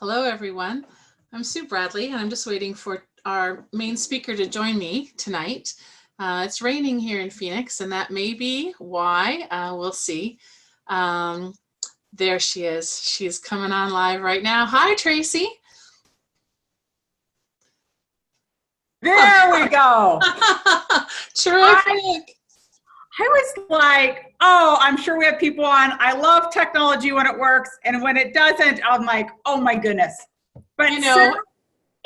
Hello, everyone. I'm Sue Bradley, and I'm just waiting for our main speaker to join me tonight. It's raining here in Phoenix, and that may be why. We'll see. Um, there she is. She's coming on live right now. Hi, Tracey. There we go. Terrific. I was like, oh, I'm sure we have people on. I love technology when it works. And when it doesn't, I'm like, oh my goodness. But You know,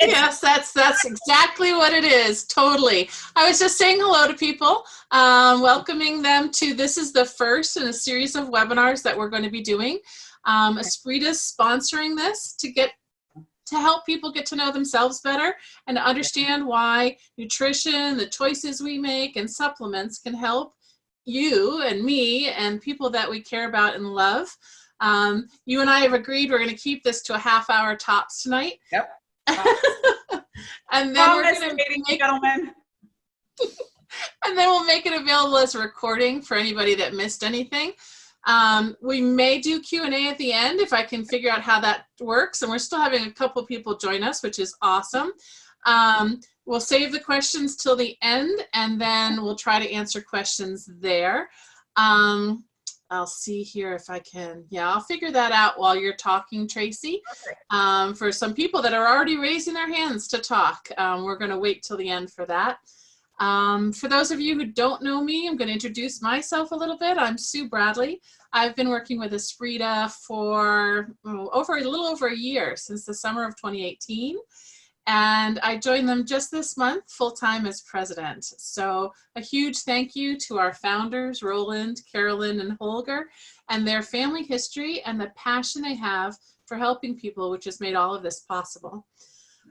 yes, that's exactly what it is. Totally. I was just saying hello to people, welcoming them to, this is the first in a series of webinars that we're going to be doing. Esprita's sponsoring this to help people get to know themselves better and to understand why nutrition, the choices we make, and supplements can help you and me and people that we care about and love. You and I have agreed we're going to keep this to a half-hour tops tonight. Yep. And then we're going to make, gentlemen. and then we'll make it available as a recording for anybody that missed anything. We may do Q&A at the end if I can figure out how that works. And we're still having a couple people join us, which is awesome. We'll save the questions till the end, and then we'll try to answer questions there. I'll see here if I can. Yeah, I'll figure that out while you're talking, Tracey. For some people that are already raising their hands to talk, we're going to wait till the end for that. For those of you who don't know me, I'm going to introduce myself a little bit. I'm Sue Bradley. I've been working with Esprita for a little over a year, since the summer of 2018. And I joined them just this month full-time as president. So a huge thank you to our founders, Roland, Carolyn, and Holger, and their family history and the passion they have for helping people, which has made all of this possible.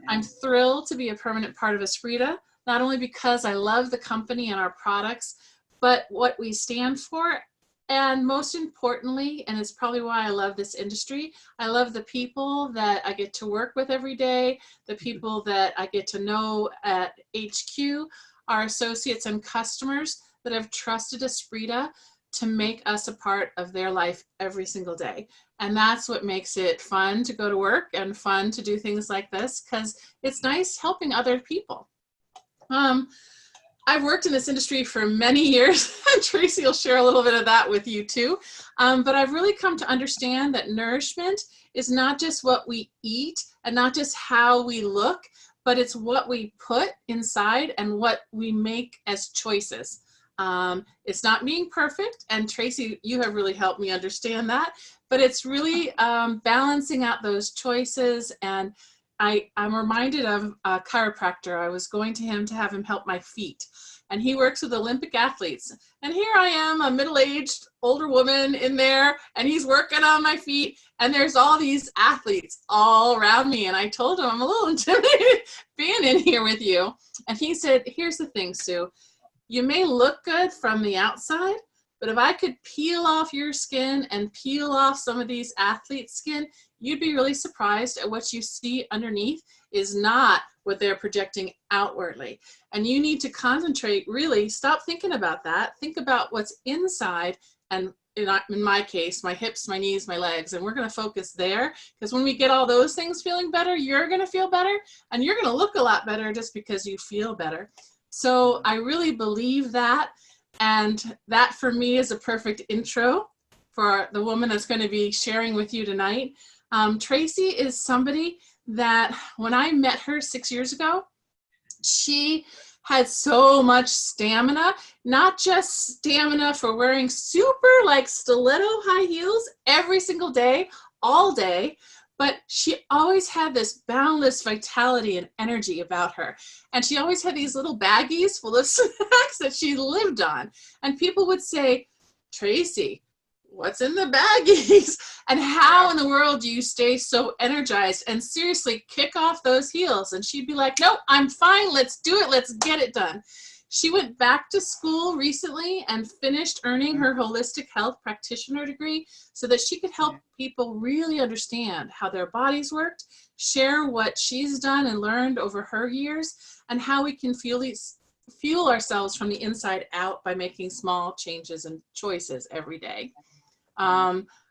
I'm thrilled to be a permanent part of Esprita, not only because I love the company and our products, but what we stand for. And most importantly, and it's probably why I love this industry, I love the people that I get to work with every day, the people that I get to know at HQ, our associates and customers that have trusted Esprita to make us a part of their life every single day. And that's what makes it fun to go to work and fun to do things like this, because it's nice helping other people. I've worked in this industry for many years, and Tracey will share a little bit of that with you too. But I've really come to understand that nourishment is not just what we eat and not just how we look, but it's what we put inside and what we make as choices. It's not being perfect, and Tracey, you have really helped me understand that, but it's really balancing out those choices. And I'm reminded of a chiropractor. I was going to him to have him help my feet. And he works with Olympic athletes. And here I am, a middle-aged older woman in there, and he's working on my feet. And there's all these athletes all around me. And I told him, I'm a little intimidated being in here with you. And he said, here's the thing, Sue. You may look good from the outside, but if I could peel off your skin and peel off some of these athletes' skin, you'd be really surprised at what you see underneath is not what they're projecting outwardly. And you need to concentrate, really stop thinking about that. Think about what's inside, and in my case, my hips, my knees, my legs, and we're going to focus there, because when we get all those things feeling better, you're going to feel better, and you're going to look a lot better just because you feel better. So I really believe that. And that for me is a perfect intro for the woman that's going to be sharing with you tonight. Tracey is somebody that when I met her 6 years ago, she had so much stamina, not just stamina for wearing super like stiletto high heels every single day, all day, but she always had this boundless vitality and energy about her. And she always had these little baggies full of snacks that she lived on. And people would say, Tracey, what's in the baggies? And how in the world do you stay so energized and seriously kick off those heels? And she'd be like, nope, I'm fine. Let's do it. Let's get it done. She went back to school recently and finished earning her holistic health practitioner degree so that she could help people really understand how their bodies worked, share what she's done and learned over her years, and how we can fuel ourselves from the inside out by making small changes and choices every day.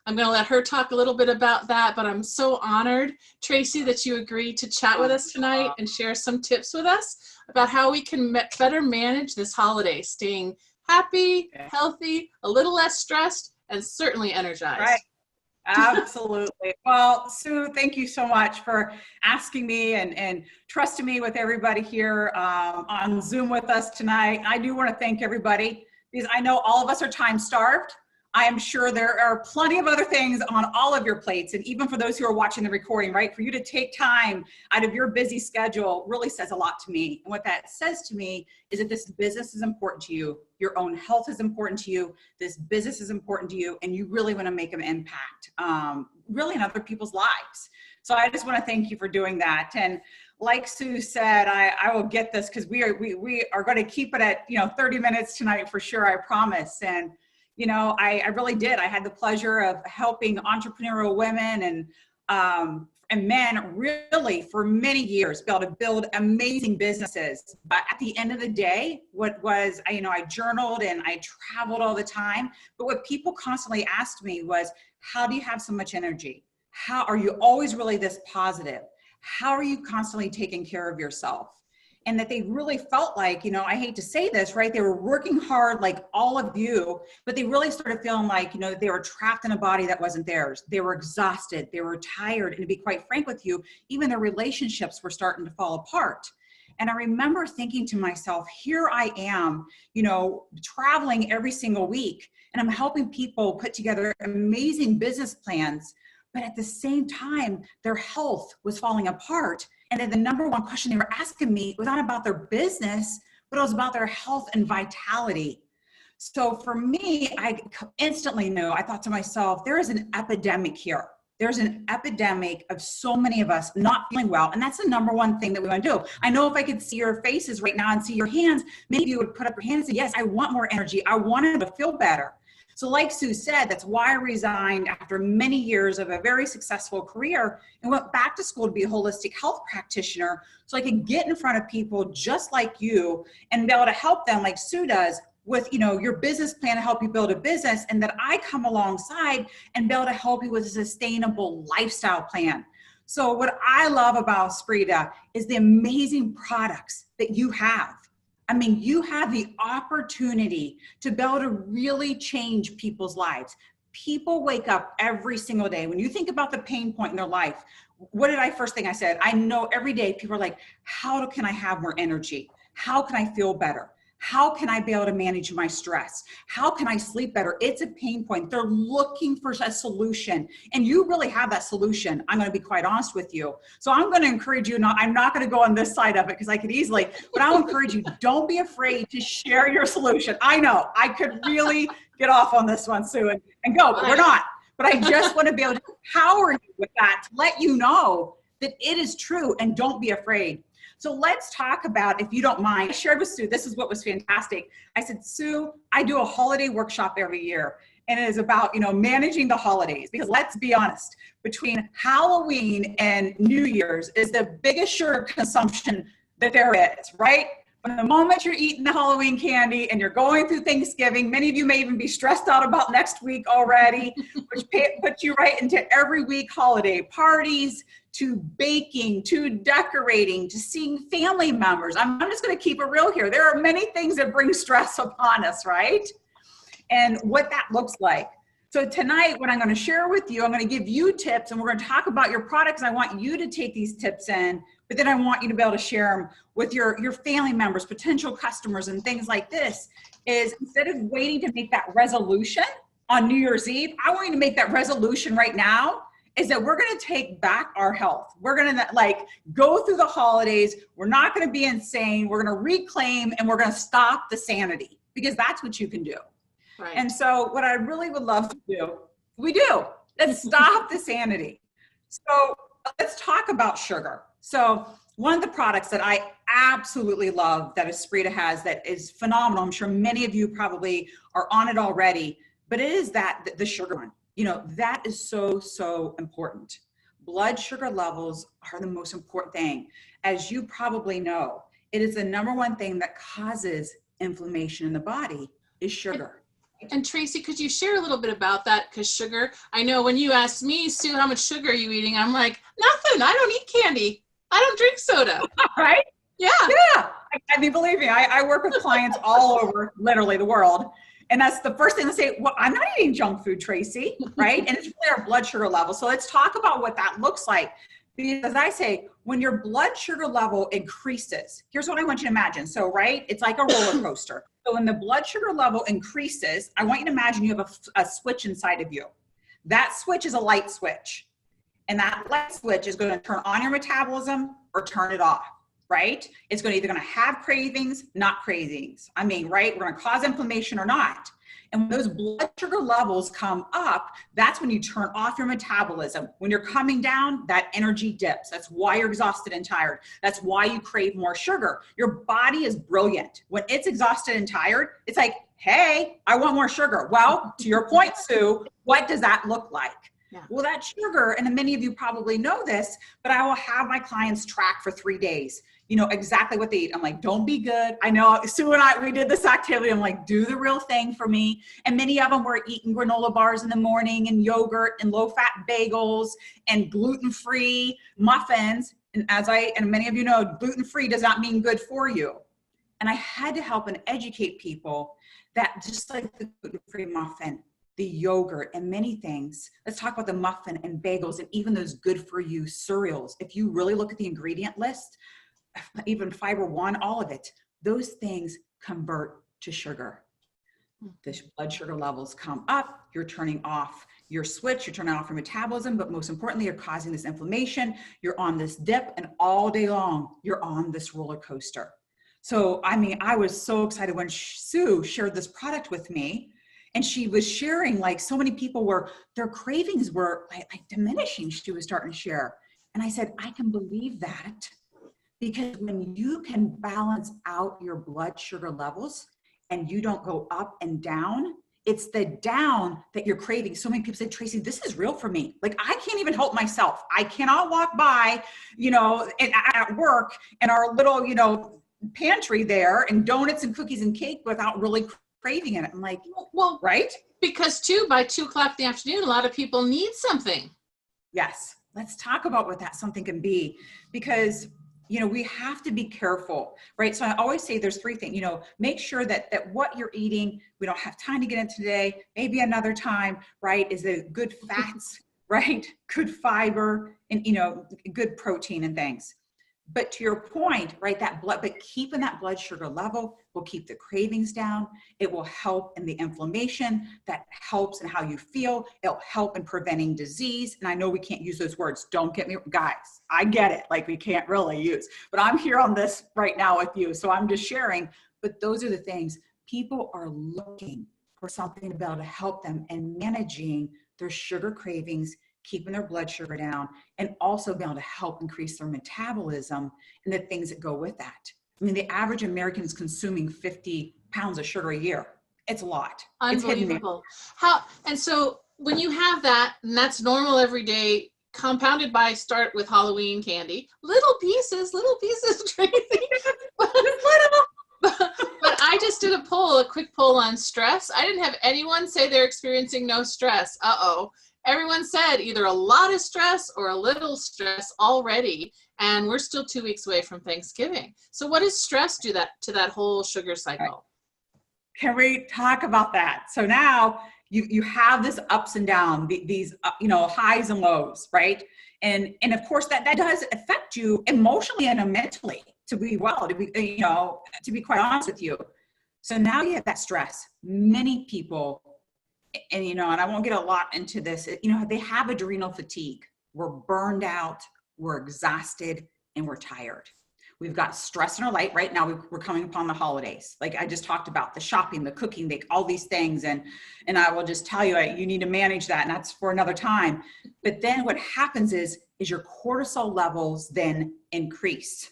I'm going to let her talk a little bit about that, but I'm so honored, Tracey, that you agreed to chat with us tonight and share some tips with us about how we can better manage this holiday, staying happy, healthy, a little less stressed, and certainly energized. Right. Absolutely. Well, Sue, thank you so much for asking me and trusting me with everybody here on Zoom with us tonight. I do want to thank everybody because I know all of us are time starved. I am sure there are plenty of other things on all of your plates. And even for those who are watching the recording, right, for you to take time out of your busy schedule really says a lot to me. And what that says to me is that this business is important to you. Your own health is important to you. This business is important to you. And you really want to make an impact, really in other people's lives. So I just want to thank you for doing that. And like Sue said, I will get this because we are going to keep it at 30 minutes tonight for sure, I promise. And I really did. I had the pleasure of helping entrepreneurial women and men really for many years be able to build amazing businesses. But at the end of the day, I journaled and I traveled all the time. But what people constantly asked me was, how do you have so much energy? How are you always really this positive? How are you constantly taking care of yourself? And that they really felt like, I hate to say this, right? They were working hard like all of you, but they really started feeling like, that they were trapped in a body that wasn't theirs. They were exhausted, they were tired. And to be quite frank with you, even their relationships were starting to fall apart. And I remember thinking to myself, here I am, traveling every single week, and I'm helping people put together amazing business plans. But at the same time, their health was falling apart. And then the number one question they were asking me was not about their business, but it was about their health and vitality. So for me, I instantly knew, I thought to myself, there is an epidemic here. There's an epidemic of so many of us not feeling well. And that's the number one thing that we want to do. I know if I could see your faces right now and see your hands, maybe you would put up your hand and say, yes, I want more energy. I wanted to feel better. So like Sue said, that's why I resigned after many years of a very successful career and went back to school to be a holistic health practitioner so I could get in front of people just like you and be able to help them like Sue does with, your business plan to help you build a business, and that I come alongside and be able to help you with a sustainable lifestyle plan. So what I love about Sprita is the amazing products that you have. I mean, you have the opportunity to be able to really change people's lives. People wake up every single day. When you think about the pain point in their life, what did first thing I said? I know every day people are like, how can I have more energy? How can I feel better? How can I be able to manage my stress? How can I sleep better? It's a pain point. They're looking for a solution, and you really have that solution. I'm going to be quite honest with you. So I'm going to encourage you, I'm not going to go on this side of it because I could easily, but I'll encourage you, don't be afraid to share your solution. I know I could really get off on this one, Sue, and go, but we're not. But I just want to be able to empower you with that, to let you know that it is true, and don't be afraid. So let's talk about, if you don't mind, I shared with Sue, this is what was fantastic. I said, Sue, I do a holiday workshop every year, and it is about, managing the holidays, because let's be honest, between Halloween and New Year's is the biggest sugar consumption that there is, right? From the moment you're eating the Halloween candy and you're going through Thanksgiving, many of you may even be stressed out about next week already, which puts you right into every week holiday parties, to baking, to decorating, to seeing family members. I'm just going to keep it real here. There are many things that bring stress upon us, right? And what that looks like. So tonight, what I'm going to share with you, I'm going to give you tips, and we're going to talk about your products. I want you to take these tips in, but then I want you to be able to share them with your family members, potential customers, and things like this. Is instead of waiting to make that resolution on New Year's Eve, I want you to make that resolution right now, is that we're going to take back our health. We're going to go through the holidays. We're not going to be insane. We're going to reclaim, and we're going to stop the sanity, because that's what you can do. Right. And so what I really would love to do, let's stop the sanity. So let's talk about sugar. So one of the products that I absolutely love that Sprita has that is phenomenal, I'm sure many of you probably are on it already, but it is the sugar one. That is so important. Blood sugar levels are the most important thing. As you probably know, it is the number one thing that causes inflammation in the body is sugar. And Tracey, could you share a little bit about that? Because sugar, I know when you asked me, Sue, how much sugar are you eating? I'm like, nothing. I don't eat candy. I don't drink soda. Right? Yeah. Yeah. I mean, believe me, I work with clients all over literally the world. And that's the first thing to say, well, I'm not eating junk food, Tracey, right? And it's really our blood sugar level. So let's talk about what that looks like. Because as I say, when your blood sugar level increases, here's what I want you to imagine. So, right, it's like a roller coaster. So when the blood sugar level increases, I want you to imagine you have a switch inside of you. That switch is a light switch. And that light switch is going to turn on your metabolism or turn it off, right? It's either going to have cravings, not cravings. I mean, right? We're going to cause inflammation or not. And when those blood sugar levels come up, that's when you turn off your metabolism. When you're coming down, that energy dips. That's why you're exhausted and tired. That's why you crave more sugar. Your body is brilliant. When it's exhausted and tired, it's like, hey, I want more sugar. Well, to your point, Sue, what does that look like? Yeah. Well, that sugar, and many of you probably know this, but I will have my clients track for 3 days. You know exactly what they eat. I'm like, don't be good. I know Sue and I, we did this activity. I'm like, do the real thing for me. And many of them were eating granola bars in the morning and yogurt and low-fat bagels and gluten-free muffins. And and many of you know, gluten-free does not mean good for you. And I had to help and educate people that just like the gluten-free muffin, the yogurt and many things. Let's talk about the muffin and bagels and even those good for you cereals. If you really look at the ingredient list, even fiber one, all of it, those things convert to sugar. The blood sugar levels come up, you're turning off your switch, you're turning off your metabolism, but most importantly, you're causing this inflammation, you're on this dip, and all day long, you're on this roller coaster. So, I mean, I was so excited when Sue shared this product with me, and she was sharing, like, so many people their cravings were like diminishing, she was starting to share. And I said, I can believe that. Because when you can balance out your blood sugar levels and you don't go up and down, it's the down that you're craving. So many people say, Tracey, this is real for me. Like, I can't even help myself. I cannot walk by, at work in our little, pantry there and donuts and cookies and cake without really craving it. I'm like, well, right? Because by 2 o'clock in the afternoon, a lot of people need something. Yes. Let's talk about what that something can be, because we have to be careful, right? So I always say there's 3 things, make sure that what you're eating, we don't have time to get into today, maybe another time, right? Is the good fats, right? Good fiber and, good protein and things. But to your point, right, but keeping that blood sugar level will keep the cravings down. It will help in the inflammation. That helps in how you feel. It'll help in preventing disease. And I know we can't use those words. Don't get me, guys, I get it. Like, we can't really use, but I'm here on this right now with you. So I'm just sharing, but those are the things. People are looking for something to be able to help them in managing their sugar cravings, keeping their blood sugar down, and also be able to help increase their metabolism and the things that go with that. I mean, the average American is consuming 50 pounds of sugar a year. It's a lot. Unbelievable. And so when you have that, and that's normal every day, compounded by start with Halloween candy, little pieces, Tracey. But I just did a quick poll on stress. I didn't have anyone say they're experiencing no stress. Everyone said either a lot of stress or a little stress already, and we're still 2 weeks away from Thanksgiving. So what does stress do to that whole sugar cycle? Can we talk about that? So now you have this ups and downs, these highs and lows, right? And of course that does affect you emotionally and mentally to be quite honest with you. So now you have that stress. Many people, and I won't get a lot into this, they have adrenal fatigue. We're burned out, we're exhausted, and we're tired. We've got stress in our life right now. We're coming upon the holidays. Like I just talked about, the shopping, the cooking, all these things. And I will just tell you, you need to manage that, and that's for another time. But then what happens is your cortisol levels then increase.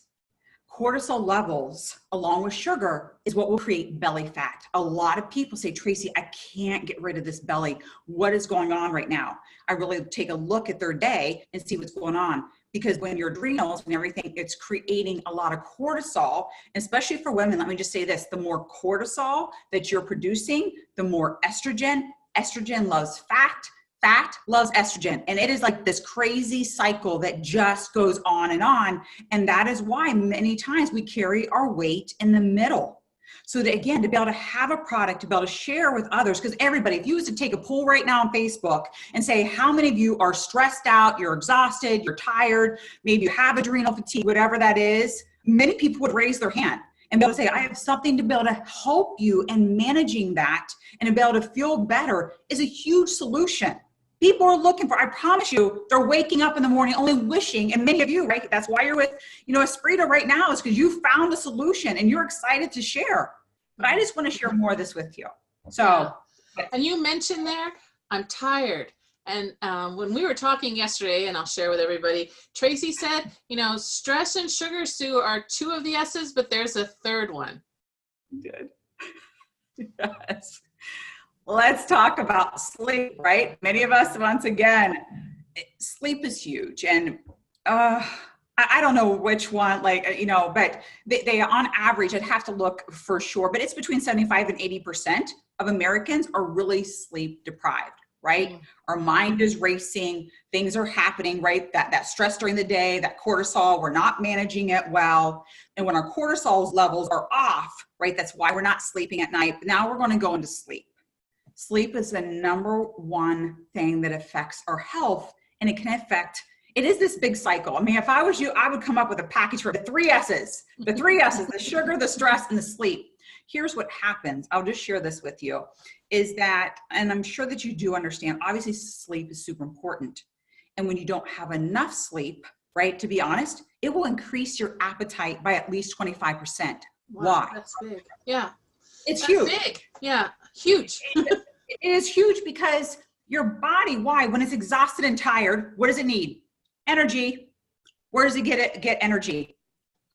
Cortisol levels, along with sugar, is what will create belly fat. A lot of people say, Tracey, I can't get rid of this belly. What is going on right now? I really take a look at their day and see what's going on. because when your adrenals and everything, it's creating a lot of cortisol, especially for women. Let me just say this, the more cortisol that you're producing, the more estrogen. Estrogen loves fat. Fat loves estrogen. And it is like this crazy cycle that just goes on. And that is why many times we carry our weight in the middle. So that, again, to be able to have a product, to be able to share with others, because everybody, if you was to take a poll right now on Facebook and say, how many of you are stressed out, you're exhausted, you're tired, maybe you have adrenal fatigue, whatever that is, many people would raise their hand and be able to say, I have something to be able to help you in managing that, and to be able to feel better is a huge solution. People are looking for, I promise you, they're waking up in the morning only wishing, and many of you, right? That's why you're with, Esprita right now, is because you found a solution and you're excited to share. But I just want to share more of this with you. So, and you mentioned there, I'm tired. And when we were talking yesterday, and I'll share with everybody, Tracey said, stress and sugar, Sue, are two of the S's, but there's a third one. Good. Yes. Let's talk about sleep, right? Many of us, once again, sleep is huge. And I don't know which one, but they on average, I'd have to look for sure, but it's between 75 and 80% of Americans are really sleep deprived, right? Mm. Our mind is racing, things are happening, right? That stress during the day, that cortisol, we're not managing it well. And when our cortisol levels are off, right? That's why we're not sleeping at night. But now we're going to go into sleep. Sleep is the number one thing that affects our health, and it can affect, it is this big cycle. I mean, if I was you, I would come up with a package for the three S's, the sugar, the stress, and the sleep. Here's what happens. I'll just share this with you, is that, and I'm sure that you do understand, obviously sleep is super important. And when you don't have enough sleep, right, to be honest, it will increase your appetite by at least 25%. Wow, why? That's big. Yeah. It's huge. Big. Yeah. Huge. It is huge because your body, why? When it's exhausted and tired, what does it need? Energy. Where does it get energy?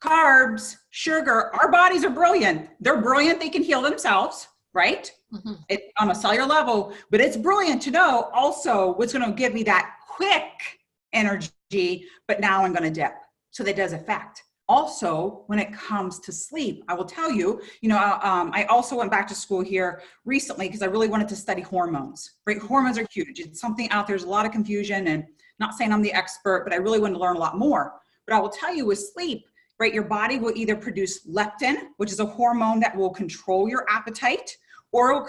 Carbs, sugar. Our bodies are brilliant. They're brilliant. They can heal themselves, right? Mm-hmm. On a cellular level, but it's brilliant to know also what's going to give me that quick energy, but now I'm going to dip. So that does affect. Also, when it comes to sleep, I will tell you, I also went back to school here recently because I really wanted to study hormones, right? Hormones are huge. It's something out there. There's a lot of confusion, and not saying I'm the expert, but I really wanted to learn a lot more. But I will tell you with sleep, right? Your body will either produce leptin, which is a hormone that will control your appetite, or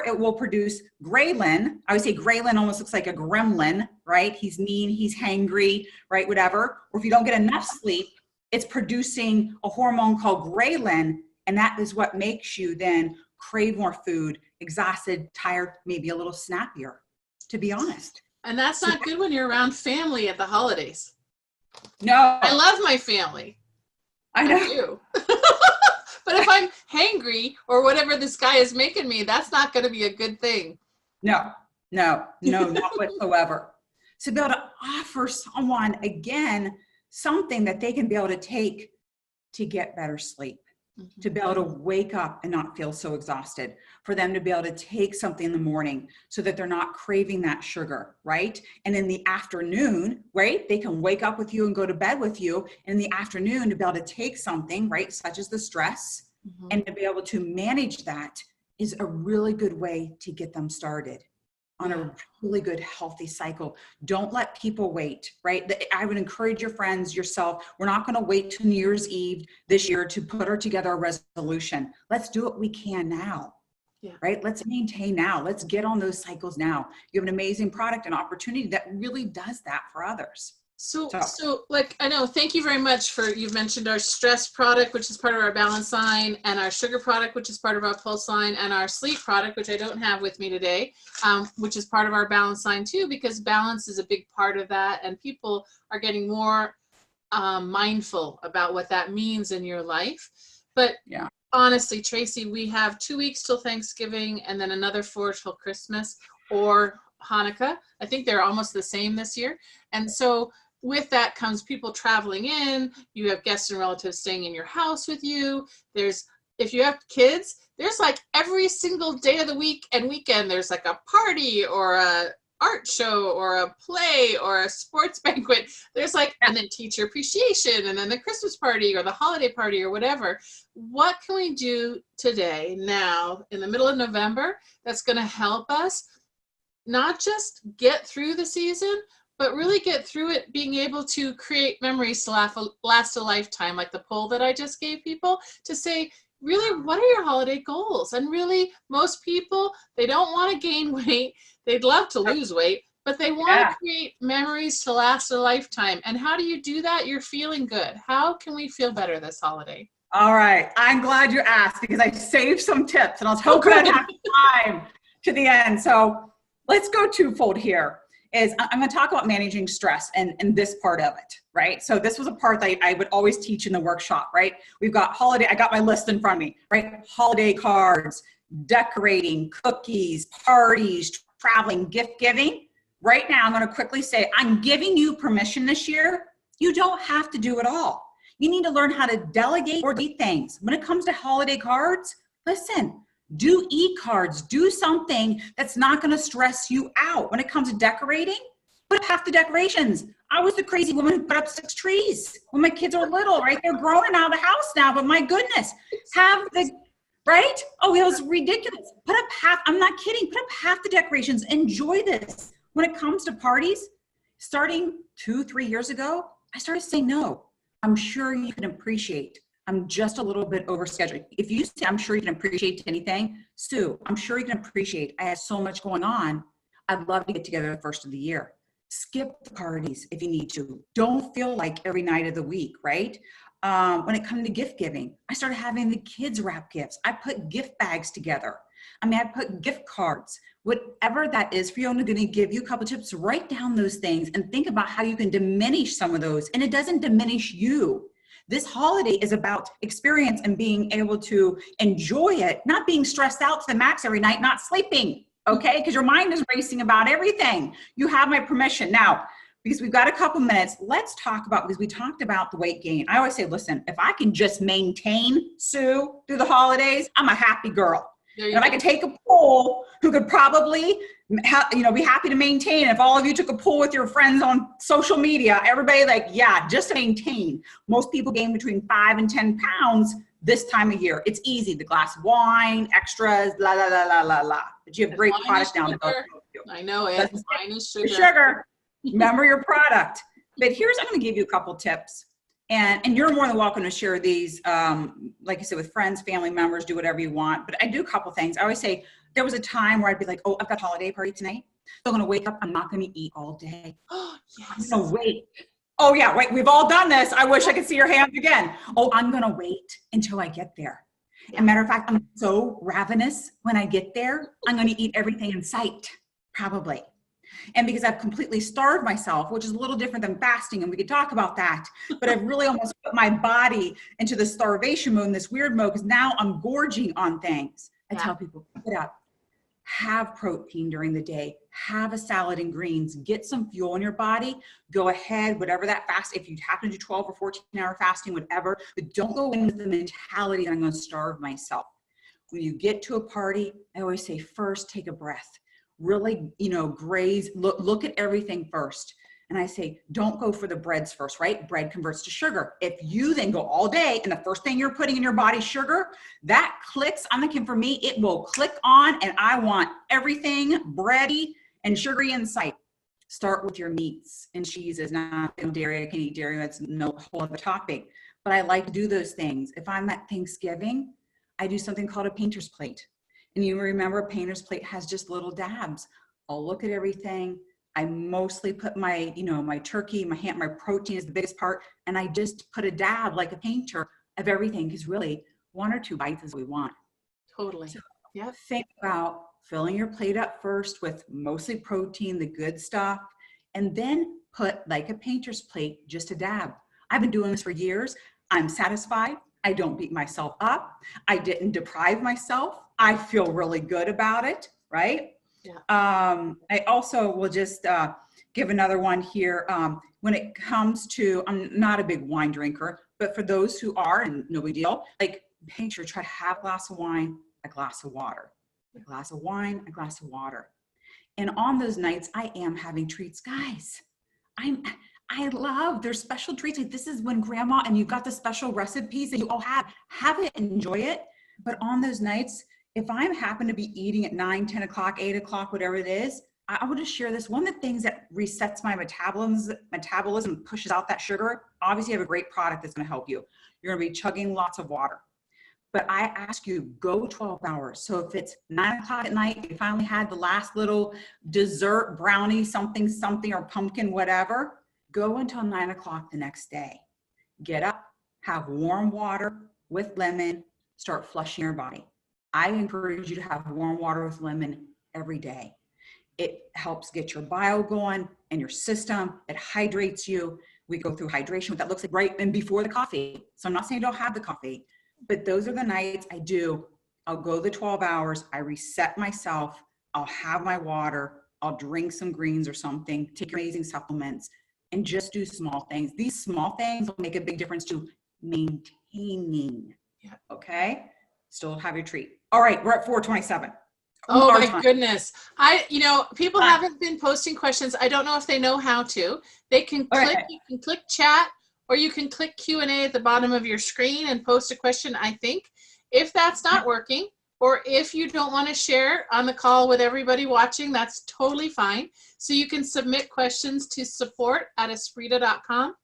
it will produce ghrelin. I would say ghrelin almost looks like a gremlin, right? He's mean, he's hangry, right? Whatever. Or if you don't get enough sleep, it's producing a hormone called ghrelin, and that is what makes you then crave more food, exhausted, tired, maybe a little snappier, to be honest. And that's not good when you're around family at the holidays. No. I love my family. I know. I do. But if I'm hangry or whatever this guy is making me, that's not going to be a good thing. No, not whatsoever. So be able to offer someone, again, something that they can be able to take to get better sleep, to be able to wake up and not feel so exhausted, for them to be able to take something in the morning so that they're not craving that sugar, right? And in the afternoon, right, they can wake up with you and go to bed with you. And in the afternoon, to be able to take something, right, such as the stress, and to be able to manage that is a really good way to get them started on a really good, healthy cycle. Don't let people wait, right? I would encourage your friends, yourself, we're not going to wait till New Year's Eve this year to put together a resolution. Let's do what we can now, right? Let's maintain now. Let's get on those cycles now. You have an amazing product and opportunity that really does that for others. So like, I know, thank you very much you've mentioned our stress product, which is part of our balance line, and our sugar product, which is part of our pulse line, and our sleep product, which I don't have with me today, which is part of our balance line too, because balance is a big part of that. And people are getting more mindful about what that means in your life. But honestly, Tracey, we have 2 weeks till Thanksgiving and then another 4 till Christmas or Hanukkah. I think they're almost the same this year. And so with that comes people traveling in, you have guests and relatives staying in your house with you. If you have kids, there's like every single day of the week and weekend, there's like a party or art show or a play or a sports banquet. There's like, and then teacher appreciation, and then the Christmas party or the holiday party or whatever. What can we do today, now, in the middle of November, that's going to help us not just get through the season, but really get through it, being able to create memories to last a lifetime, like the poll that I just gave people, to say, really, what are your holiday goals? And really, most people, they don't want to gain weight. They'd love to lose weight, but they want to create memories to last a lifetime. And how do you do that? You're feeling good. How can we feel better this holiday? All right. I'm glad you asked, because I saved some tips and I was hoping I'd have time to the end. So let's go twofold here. I'm going to talk about managing stress and this part of it, right? So this was a part that I would always teach in the workshop, right? We've got holiday, I got my list in front of me, right? Holiday cards, decorating, cookies, parties, traveling, gift giving. Right now, I'm going to quickly say, I'm giving you permission this year. You don't have to do it all. You need to learn how to delegate or do things. When it comes to holiday cards, listen, do e-cards, do something that's not going to stress you out. When it comes to decorating, put up half the decorations. I was the crazy woman who put up 6 trees when my kids were little, right? They're growing out of the house now, but my goodness, right? Oh, it was ridiculous. Put up half, I'm not kidding, put up half the decorations. Enjoy this. When it comes to parties, starting 2-3 years ago, I started saying no. I'm sure you can appreciate. I'm just a little bit overscheduled. If you say, I'm sure you can appreciate anything, Sue, I'm sure you can appreciate. I have so much going on. I'd love to get together the first of the year. Skip the parties if you need to. Don't feel like every night of the week, right? When it comes to gift giving, I started having the kids wrap gifts. I put gift bags together. I put gift cards, whatever that is for you. I'm going to give you a couple tips. Write down those things and think about how you can diminish some of those. And it doesn't diminish you. This holiday is about experience and being able to enjoy it, not being stressed out to the max every night, not sleeping, okay? Because your mind is racing about everything. You have my permission. Now, because we've got a couple minutes, let's talk about, because we talked about the weight gain. I always say, listen, if I can just maintain, Sue, through the holidays, I'm a happy girl. And if I could take a poll who could probably be happy to maintain, if all of you took a poll with your friends on social media, everybody just to maintain. Most people gain between 5 and 10 pounds this time of year. It's easy. The glass of wine, extras, la, la, la, la, la, la. But you have great product down there. I know it. Wine is sugar. Sugar. Remember your product. But I'm going to give you a couple tips. And you're more than welcome to share these, like I said, with friends, family members, do whatever you want. But I do a couple things. I always say, there was a time where I'd be like, oh, I've got a holiday party tonight. So I'm going to wake up. I'm not going to eat all day. Oh, yes. I'm going to wait. Oh, yeah, wait. We've all done this. I wish I could see your hands again. Oh, I'm going to wait until I get there. Yeah. As a matter of fact, I'm so ravenous when I get there, I'm going to eat everything in sight, probably. And because I've completely starved myself, which is a little different than fasting, and we could talk about that, but I've really almost put my body into the starvation mode, this weird mode, because now I'm gorging on things. I tell people, get up, have protein during the day, have a salad and greens, get some fuel in your body, go ahead, whatever that fast, if you happen to do 12 or 14-hour fasting, whatever, but don't go in with the mentality that I'm going to starve myself. When you get to a party, I always say, first, take a breath. Really, graze, look at everything first. And I say, don't go for the breads first, right? Bread converts to sugar. If you then go all day and the first thing you're putting in your body is sugar, that clicks, I'm thinking for me, it will click on, and I want everything bready and sugary in sight. Start with your meats and cheeses, not dairy. I can eat dairy, that's no whole other topic. But I like to do those things. If I'm at Thanksgiving, I do something called a painter's plate. And you remember a painter's plate has just little dabs. I'll look at everything. I mostly put my, my turkey, my ham, my protein is the biggest part. And I just put a dab like a painter of everything, because really 1 or 2 bites is what we want. Totally. So yeah. Think about filling your plate up first with mostly protein, the good stuff, and then put like a painter's plate, just a dab. I've been doing this for years. I'm satisfied. I don't beat myself up. I didn't deprive myself. I feel really good about it, right? Yeah. I also will just give another one here. When it comes to, I'm not a big wine drinker, but for those who are, and no big deal, like make sure try to have a glass of wine, a glass of water, a glass of wine, a glass of water. And on those nights, I am having treats, guys. There's special treats. Like, this is when grandma, and you've got the special recipes that you all have it, enjoy it. But on those nights, if I happen to be eating at 9, 10 o'clock, 8 o'clock, whatever it is, I want to share this. One of the things that resets my metabolism, pushes out that sugar, obviously you have a great product that's going to help you. You're going to be chugging lots of water. But I ask you, go 12 hours. So if it's 9 o'clock at night, you finally had the last little dessert, brownie, something, or pumpkin, whatever, go until 9 o'clock the next day. Get up, have warm water with lemon, start flushing your body. I encourage you to have warm water with lemon every day. It helps get your bile going and your system. It hydrates you. We go through hydration, what that looks like right and before the coffee. So I'm not saying don't have the coffee, but those are the nights I'll go the 12 hours. I reset myself. I'll have my water. I'll drink some greens or something, take amazing supplements, and just do small things. These small things will make a big difference to maintaining. Yeah. Okay. Still have your treat. All right. We're at 4:27. Oh my goodness. People haven't been posting questions. I don't know if they know how to. They can click, you can click chat, or you can click Q&A at the bottom of your screen and post a question, I think. If that's not working, or if you don't want to share on the call with everybody watching, that's totally fine. So you can submit questions to support@esprita.com.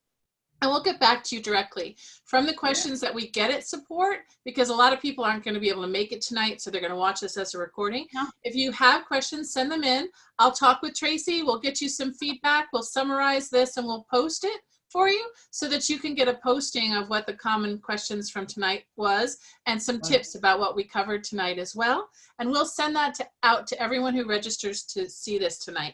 And we'll get back to you directly from the questions that we get at support, because a lot of people aren't going to be able to make it tonight, so they're going to watch this as a recording. Yeah. If you have questions, send them in. I'll talk with Tracey. We'll get you some feedback. We'll summarize this and we'll post it for you so that you can get a posting of what the common questions from tonight was and some tips about what we covered tonight as well. And we'll send that out to everyone who registers to see this tonight.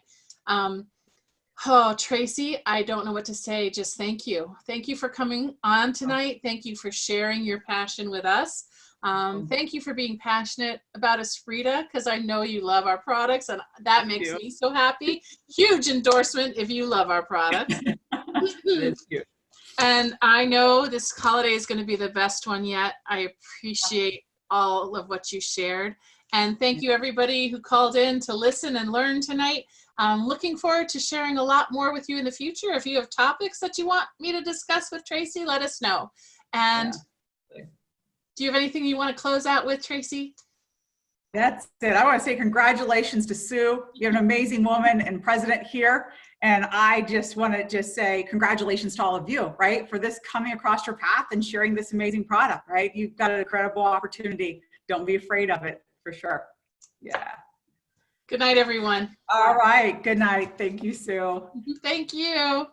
Oh, Tracey, I don't know what to say. Just thank you. Thank you for coming on tonight. Thank you for sharing your passion with us. Thank you for being passionate about Esprita, because I know you love our products, and that makes me so happy. Huge endorsement if you love our products. Thank you. And I know this holiday is going to be the best one yet. I appreciate all of what you shared. And thank you, everybody who called in to listen and learn tonight. I'm looking forward to sharing a lot more with you in the future. If you have topics that you want me to discuss with Tracey, let us know. And do you have anything you want to close out with, Tracey? That's it. I want to say congratulations to Sue. You're an amazing woman and president here. And I just want to say congratulations to all of you, right? For this coming across your path and sharing this amazing product, right? You've got an incredible opportunity. Don't be afraid of it, for sure. Yeah. Good night, everyone. All right. Good night. Thank you, Sue. Thank you.